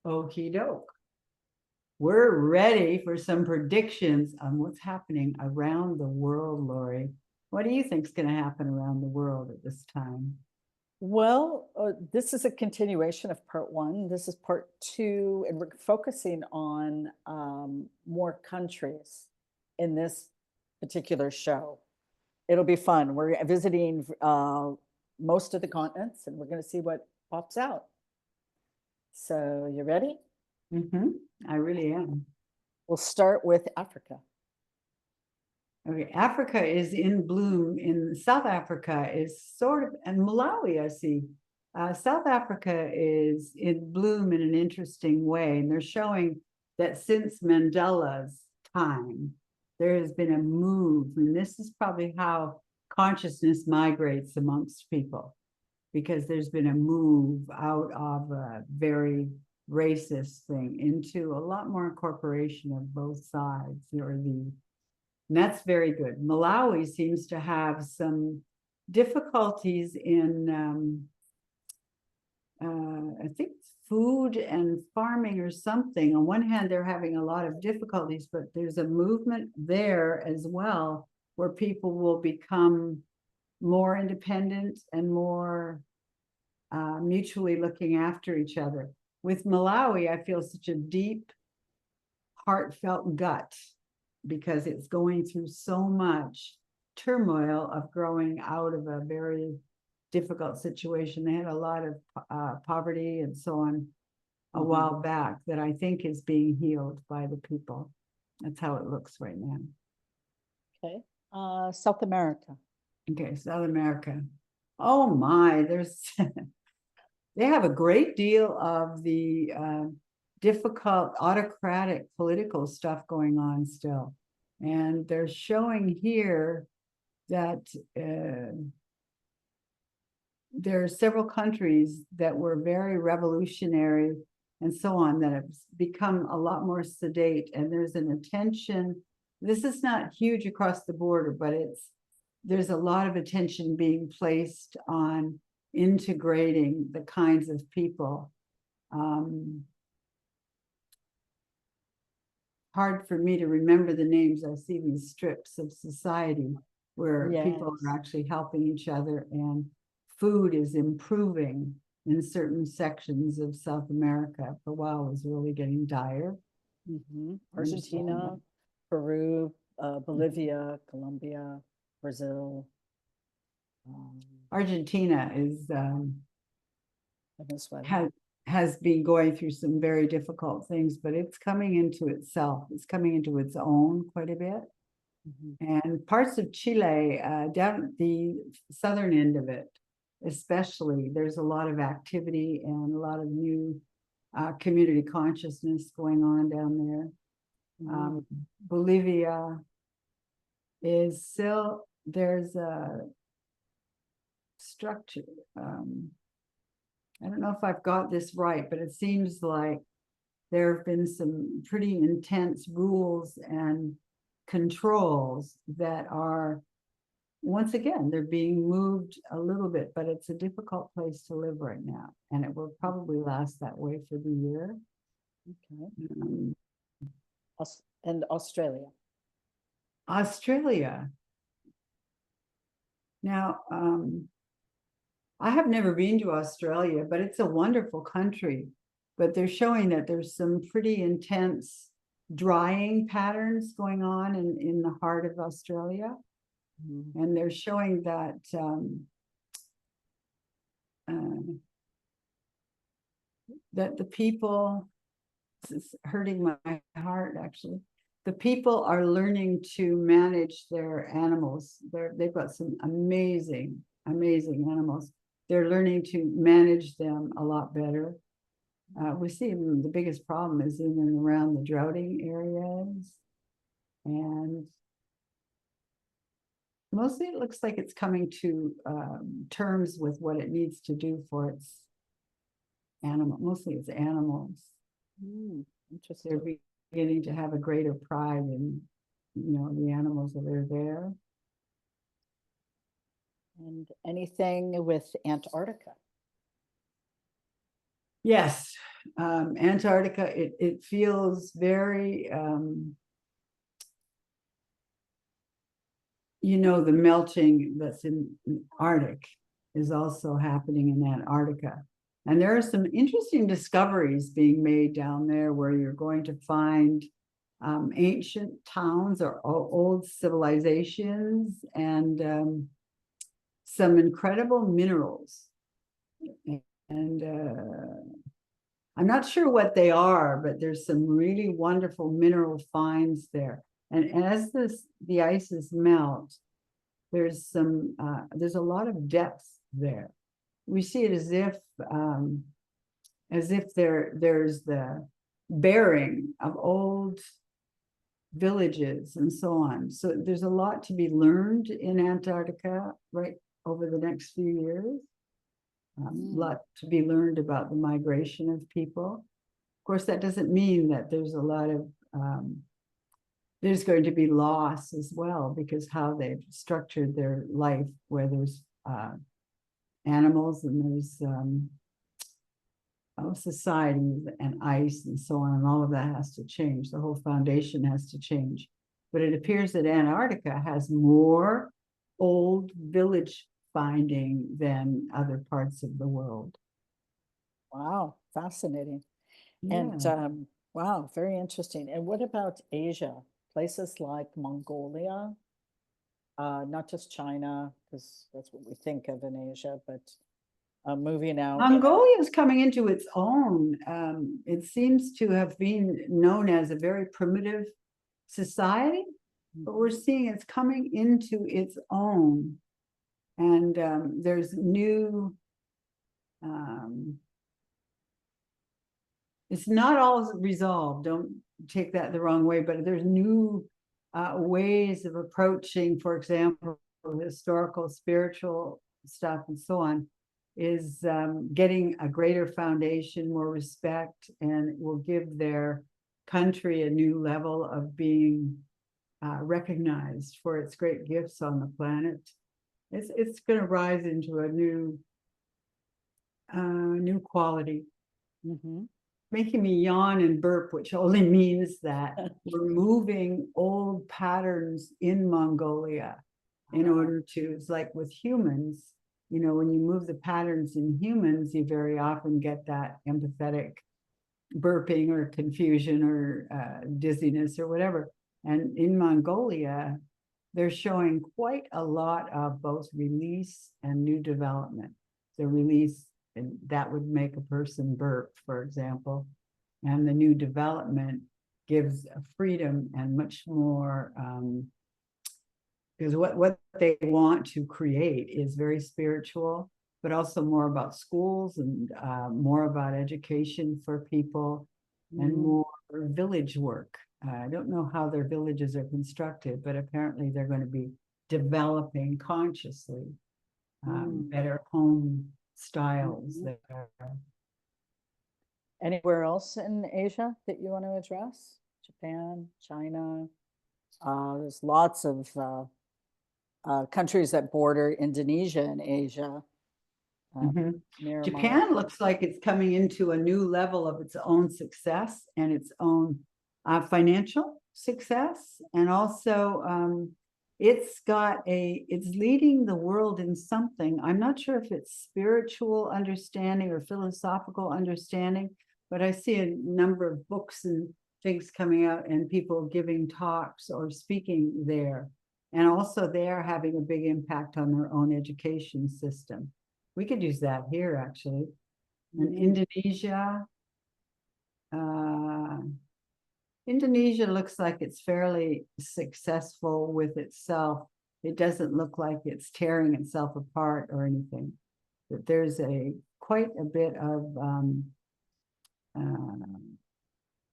Okie doke. We're ready for some predictions on what's happening around the world, Lori. What do you think is going to happen around the world at this time? Well, this is a continuation of part one. This is part two, and we're focusing on more countries in this particular show. It'll be fun. We're visiting most of the continents, and we're going to see what pops out. So, you ready? I really am. We'll start with Africa. Okay, Africa is in bloom. In South Africa is sort of, and Malawi, I see. South Africa is in bloom in an interesting way. And they're showing that since Mandela's time, there has been a move. And this is probably how consciousness migrates amongst people, because there's been a move out of a very racist thing into a lot more incorporation of both sides, and that's very good. Malawi seems to have some difficulties in, I think, food and farming or something. On one hand, they're having a lot of difficulties, but there's a movement there as well where people will become more independent and more mutually looking after each other. With Malawi, I feel such a deep, heartfelt gut, because it's going through so much turmoil of growing out of a very difficult situation. They had a lot of poverty and so on a while back that I think is being healed by the people. That's how it looks right now. Okay. South America. Okay, South America. Oh my, there's they have a great deal of the difficult autocratic political stuff going on still. And they're showing here that there are several countries that were very revolutionary and so on that have become a lot more sedate. And there's an attention. This is not huge across the border, but there's a lot of attention being placed on integrating the kinds of people. Hard for me to remember the names. I see these strips of society where people are actually helping each other, and food is improving in certain sections of South America. For a while, it was really getting dire. Argentina, Peru, Bolivia, Colombia, Brazil. Argentina is has been going through some very difficult things, but it's coming into itself. It's coming into its own quite a bit. And parts of Chile, down at the southern end of it, especially, there's a lot of activity and a lot of new community consciousness going on down there. Bolivia is still, there's a structure. I don't know if I've got this right, but it seems like there have been some pretty intense rules and controls that are, once again, they're being moved a little bit, but it's a difficult place to live right now. And it will probably last that way for the year. Okay. And Australia. Australia. Now, I have never been to Australia, but it's a wonderful country. But they're showing that there's some pretty intense drying patterns going on in the heart of Australia. And they're showing that that the people, this is hurting my heart actually, the people are learning to manage their animals. They've got some amazing animals. They're learning to manage them a lot better. We see the biggest problem is in and around the droughting areas. And mostly it looks like it's coming to terms with what it needs to do for its mostly its animals. Interesting. They're beginning to have a greater pride in, the animals that are there. And anything with Antarctica? Yes, Antarctica, it feels very, the melting that's in Arctic is also happening in Antarctica. And there are some interesting discoveries being made down there where you're going to find ancient towns or old civilizations and some incredible minerals. And I'm not sure what they are, but there's some really wonderful mineral finds there. And as the ices melt, there's a lot of depth there. We see it as if there's the bearing of old villages and so on. So there's a lot to be learned in Antarctica right over the next few years. A lot to be learned about the migration of people. Of course, that doesn't mean that there's a lot of there's going to be loss as well, because how they've structured their life, where there's animals and there's society and ice and so on, and all of that has to change. The whole foundation has to change. But it appears that Antarctica has more old village finding than other parts of the world. Wow, fascinating. Yeah. And wow, very interesting. And what about Asia? Places like Mongolia, not just China, because that's what we think of in Asia, but moving out. Mongolia is coming into its own. It seems to have been known as a very primitive society, but we're seeing it's coming into its own. And there's new, it's not all resolved, don't take that the wrong way, but there's new ways of approaching, for example, historical, spiritual stuff and so on, is getting a greater foundation, more respect, and it will give their country a new level of being recognized for its great gifts on the planet. It's going to rise into a new quality. Making me yawn and burp, which only means that we're moving old patterns in Mongolia in order to, it's like with humans, when you move the patterns in humans, you very often get that empathetic burping or confusion or dizziness or whatever. And in Mongolia, they're showing quite a lot of both release and new development. The release, and that would make a person burp, for example, and the new development gives a freedom and much more, because what they want to create is very spiritual, but also more about schools and more about education for people and more village work. I don't know how their villages are constructed, but apparently they're going to be developing consciously better home styles there. Anywhere else in Asia that you want to address? Japan, China? There's lots of countries that border Indonesia in Asia. Japan looks like it's coming into a new level of its own success and its own financial success, and also it's leading the world in something. I'm not sure if it's spiritual understanding or philosophical understanding, but I see a number of books and things coming out and people giving talks or speaking there. And also they are having a big impact on their own education system. We could use that here, actually. And Indonesia looks like it's fairly successful with itself. It doesn't look like it's tearing itself apart or anything. But there's quite a bit of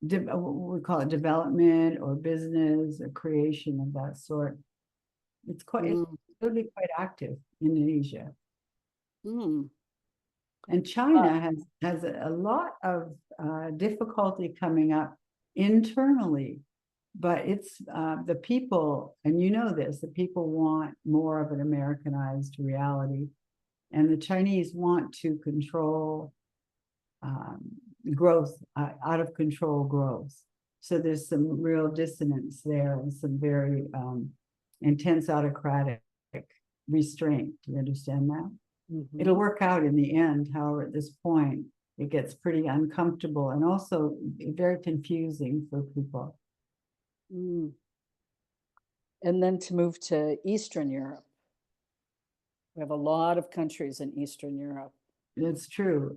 what we call it, development or business or creation of that sort. It's really quite active, Indonesia. And China has a lot of difficulty coming up internally, but it's the people, and this, the people want more of an Americanized reality, and the Chinese want to control growth, out of control growth. So there's some real dissonance there and some very intense autocratic restraint. Do you understand that? Mhm. It'll work out in the end. However, at this point, it gets pretty uncomfortable and also very confusing for people. Mm. And then to move to Eastern Europe. We have a lot of countries in Eastern Europe. It's true.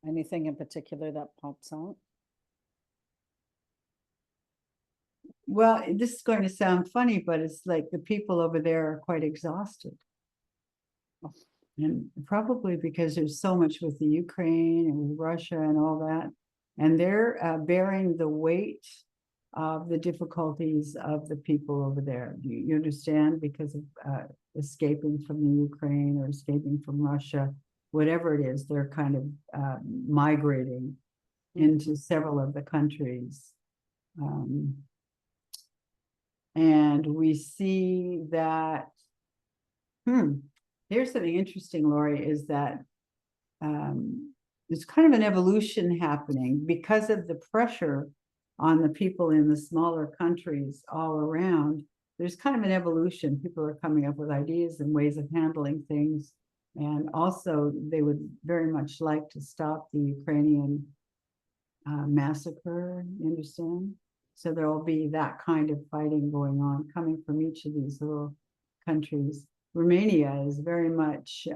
Anything in particular that pops out? Well, this is going to sound funny, but it's like the people over there are quite exhausted. Oh. And probably because there's so much with the Ukraine and with Russia and all that. And they're bearing the weight of the difficulties of the people over there. You understand? Because of escaping from the Ukraine or escaping from Russia, whatever it is, they're kind of migrating into several of the countries. And we see that, here's something interesting, Lori, is that there's kind of an evolution happening because of the pressure on the people in the smaller countries all around. There's kind of an evolution. People are coming up with ideas and ways of handling things. And also, they would very much like to stop the Ukrainian massacre, you understand? So there will be that kind of fighting going on coming from each of these little countries. Romania is very much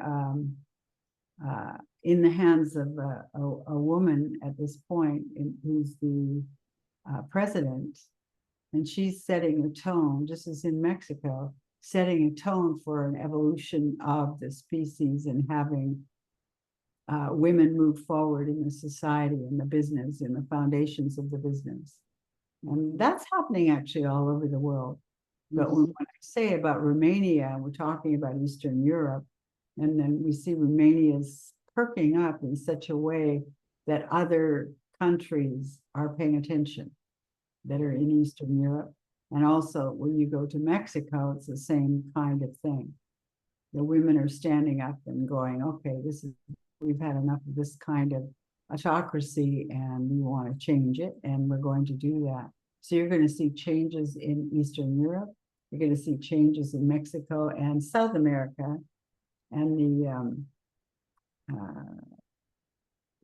in the hands of a woman at this point, who's the president, and she's setting a tone, just as in Mexico, setting a tone for an evolution of the species and having women move forward in the society and the business and the foundations of the business. And that's happening actually all over the world. But when I say about Romania, we're talking about Eastern Europe, and then we see Romania's perking up in such a way that other countries are paying attention that are in Eastern Europe. And also when you go to Mexico, it's the same kind of thing. The women are standing up and going, okay, we've had enough of this kind of autocracy and we want to change it, and we're going to do that. So you're going to see changes in Eastern Europe. You're going to see changes in Mexico and South America and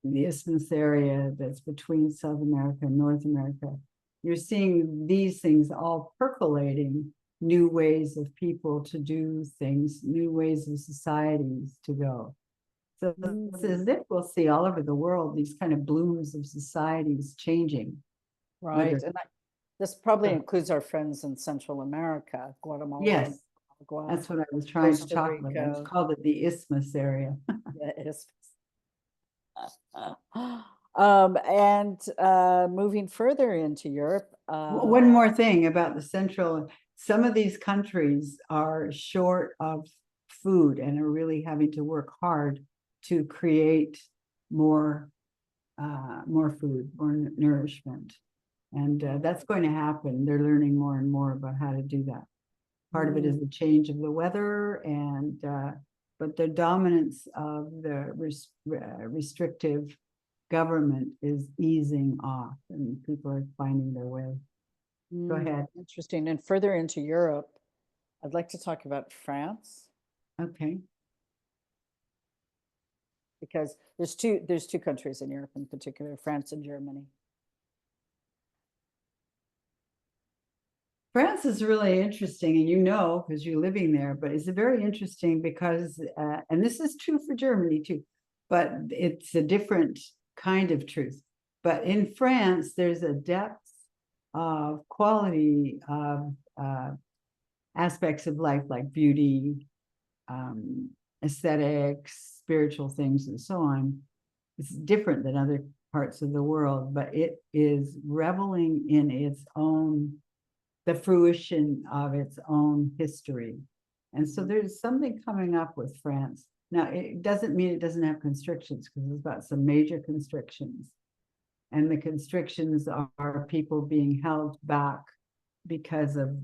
the isthmus area that's between South America and North America. You're seeing these things all percolating, new ways of people to do things, new ways of societies to go. So it's as if we'll see all over the world these kind of blooms of societies changing. Right. And this probably includes our friends in Central America, Guatemala. Yes, Paraguay, that's what I was trying to Costa talk about. I Rica. called it the isthmus area. Yeah, it is. And moving further into Europe. One more thing about the central, some of these countries are short of food and are really having to work hard to create more food, more nourishment. And that's going to happen. They're learning more and more about how to do that. Part of it is the change of the weather, and but the dominance of the restrictive government is easing off, and people are finding their way. Go ahead. Interesting. And further into Europe, I'd like to talk about France. Okay. Because there's two countries in Europe in particular, France and Germany. France is really interesting, and you know, because you're living there, but it's very interesting because, and this is true for Germany too, but it's a different kind of truth. But in France, there's a depth of quality of aspects of life like beauty, aesthetics, spiritual things, and so on. It's different than other parts of the world, but it is reveling in its own, the fruition of its own history. And so there's something coming up with France. Now, it doesn't mean it doesn't have constrictions, because it's got some major constrictions. And the constrictions are people being held back because of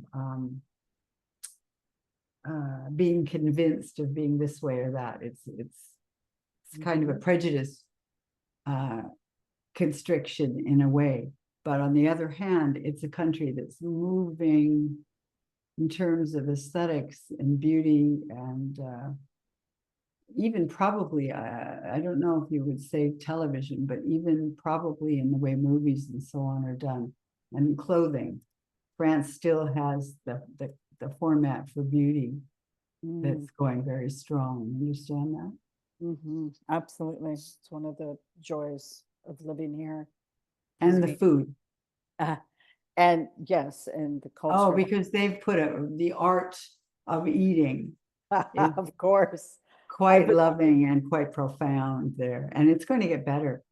being convinced of being this way or that. It's kind of a prejudice constriction in a way. But on the other hand, it's a country that's moving in terms of aesthetics and beauty and even probably, I don't know if you would say television, but even probably in the way movies and so on are done, and clothing. France still has the format for beauty that's going very strong. You understand that? Absolutely. It's one of the joys of living here. And the food. And yes, and the culture. Oh, because they've put the art of eating. Of course. Quite loving and quite profound there. And it's going to get better.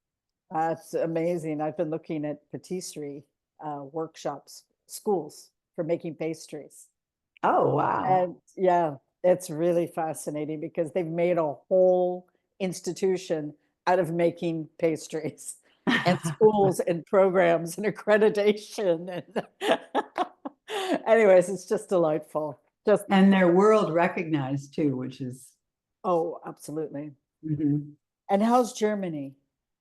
That's amazing. I've been looking at patisserie workshops, schools for making pastries. Oh, wow. And yeah, it's really fascinating because they've made a whole institution out of making pastries and schools and programs and accreditation. And anyways, it's just delightful. And they're world recognized too, which is. Oh, absolutely. And how's Germany?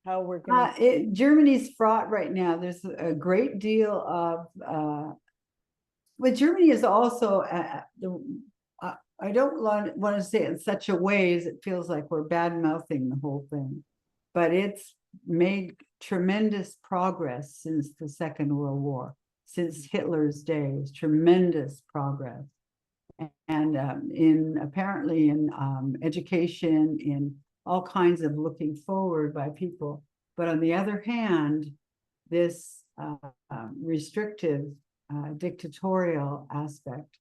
How we're going Germany's fraught right now. There's a great deal of but Germany is also I don't want to say it in such a way as it feels like we're bad mouthing the whole thing, but it's made tremendous progress since the Second World War, since Hitler's days. Tremendous progress, and apparently in education, in all kinds of looking forward by people. But on the other hand, this restrictive, dictatorial aspect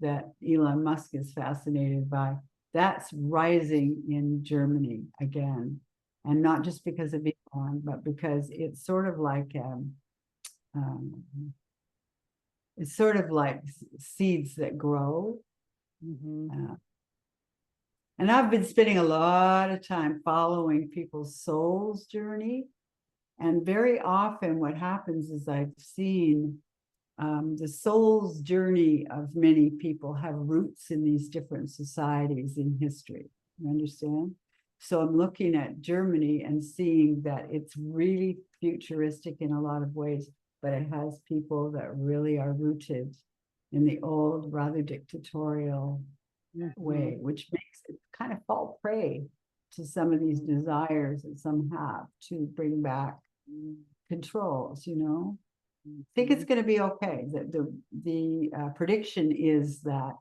that Elon Musk is fascinated by, that's rising in Germany again. And not just because of Elon, but because it's sort of like seeds that grow. And I've been spending a lot of time following people's soul's journey. And very often what happens is I've seen the soul's journey of many people have roots in these different societies in history. You understand? So I'm looking at Germany and seeing that it's really futuristic in a lot of ways, but it has people that really are rooted in the old, rather dictatorial way, which makes it kind of fall prey to some of these desires that some have to bring back controls, you know. I think it's going to be okay. The prediction is that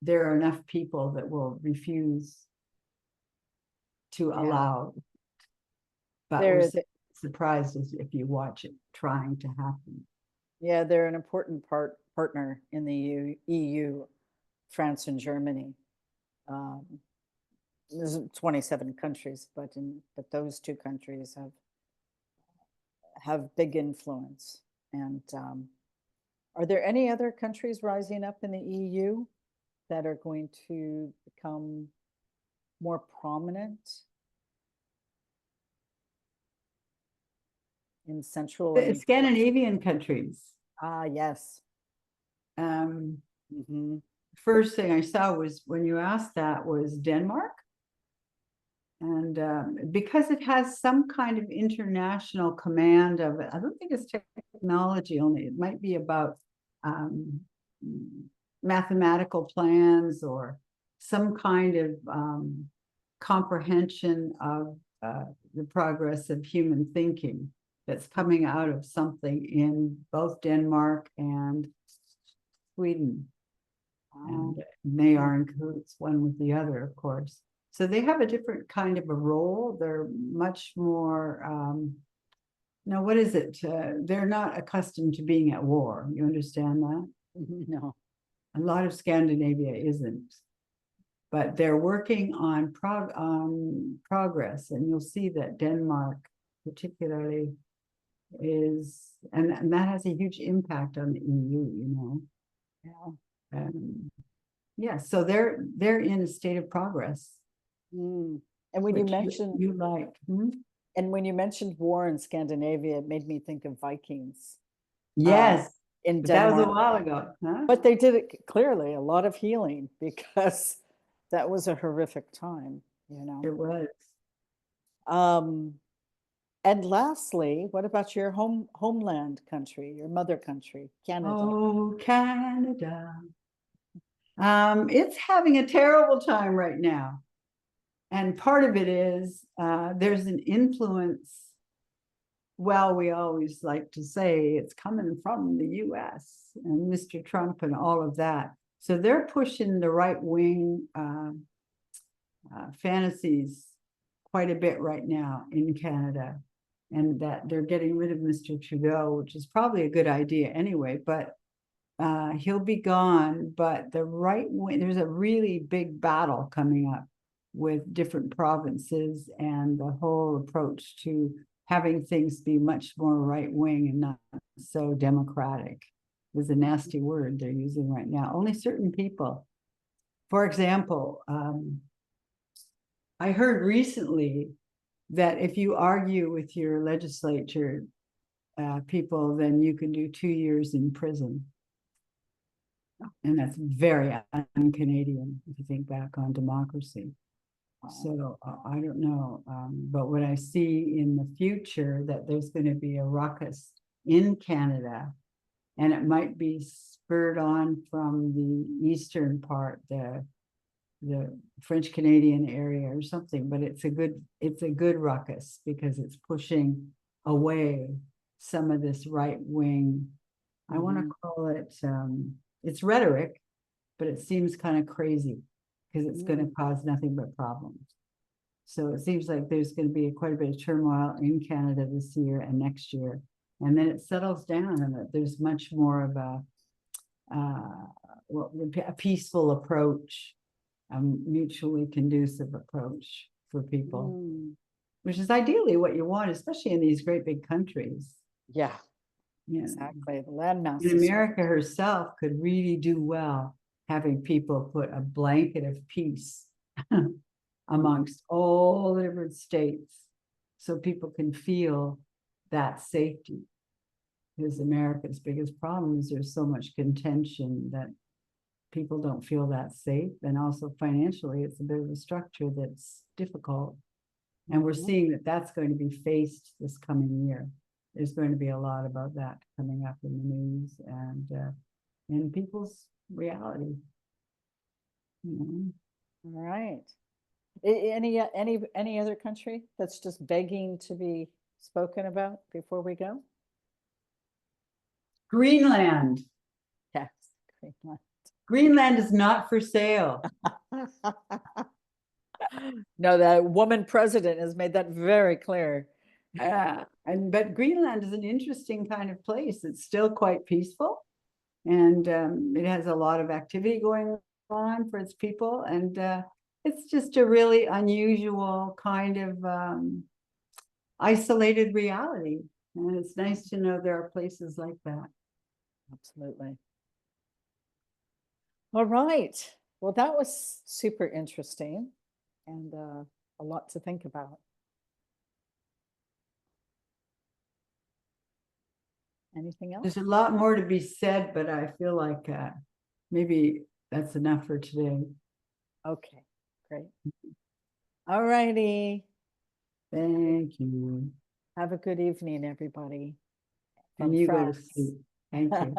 there are enough people that will refuse to allow, but we're surprised if you watch it trying to happen. Yeah, they're an important partner in the EU, France and Germany. There's 27 countries, but those two countries have big influence. And are there any other countries rising up in the EU that are going to become more prominent in Central and Scandinavian countries? Yes. First thing I saw was, when you asked that, was Denmark. And because it has some kind of international command of it, I don't think it's technology only. It might be about mathematical plans or some kind of comprehension of the progress of human thinking that's coming out of something in both Denmark and Sweden. And they are in cahoots one with the other, of course. So they have a different kind of a role. They're much more, now what is it? They're not accustomed to being at war. You understand that? No. A lot of Scandinavia isn't. But they're working on progress. And you'll see that Denmark particularly is, and that has a huge impact on the EU, you know. Yeah. Yeah, so they're in a state of progress. And when you mentioned and when you mentioned war in Scandinavia, it made me think of Vikings. Yes, in Denmark. That was a while ago, huh? But they did it clearly, a lot of healing, because that was a horrific time, you know. It was. And lastly, what about your homeland country, your mother country, Canada? Oh, Canada. It's having a terrible time right now. And part of it is there's an influence. Well, we always like to say it's coming from the US and Mr. Trump and all of that. So they're pushing the right wing fantasies quite a bit right now in Canada. And that they're getting rid of Mr. Trudeau, which is probably a good idea anyway, but he'll be gone. But the right wing, there's a really big battle coming up with different provinces and the whole approach to having things be much more right wing and not so democratic is a nasty word they're using right now. Only certain people. For example, I heard recently that if you argue with your legislature people, then you can do 2 years in prison. And that's very un-Canadian if you think back on democracy. So I don't know, but what I see in the future that there's going to be a ruckus in Canada, and it might be spurred on from the eastern part, the French Canadian area or something, but it's a good ruckus because it's pushing away some of this right wing. I want to call it it's rhetoric, but it seems kind of crazy because it's going to cause nothing but problems. So it seems like there's going to be quite a bit of turmoil in Canada this year and next year, and then it settles down and that there's much more of a peaceful approach, a mutually conducive approach for people, which is ideally what you want, especially in these great big countries. Yeah, you know. exactly. The landmass. And America herself could really do well having people put a blanket of peace amongst all the different states so people can feel that safety. Because America's biggest problem is there's so much contention that people don't feel that safe. And also financially, it's a bit of a structure that's difficult. And we're seeing that that's going to be faced this coming year. There's going to be a lot about that coming up in the news and in people's reality. All right. Any other country that's just begging to be spoken about before we go? Greenland. Yes, Greenland. Greenland is not for sale. No, the woman president has made that very clear. But Greenland is an interesting kind of place. It's still quite peaceful, and it has a lot of activity going on for its people, and it's just a really unusual kind of isolated reality. And it's nice to know there are places like that. Absolutely. All right. Well, that was super interesting and a lot to think about. Anything else? There's a lot more to be said, but I feel like maybe that's enough for today. Okay, great. All righty. Thank you. Have a good evening, everybody. And you go to sleep. Thank you.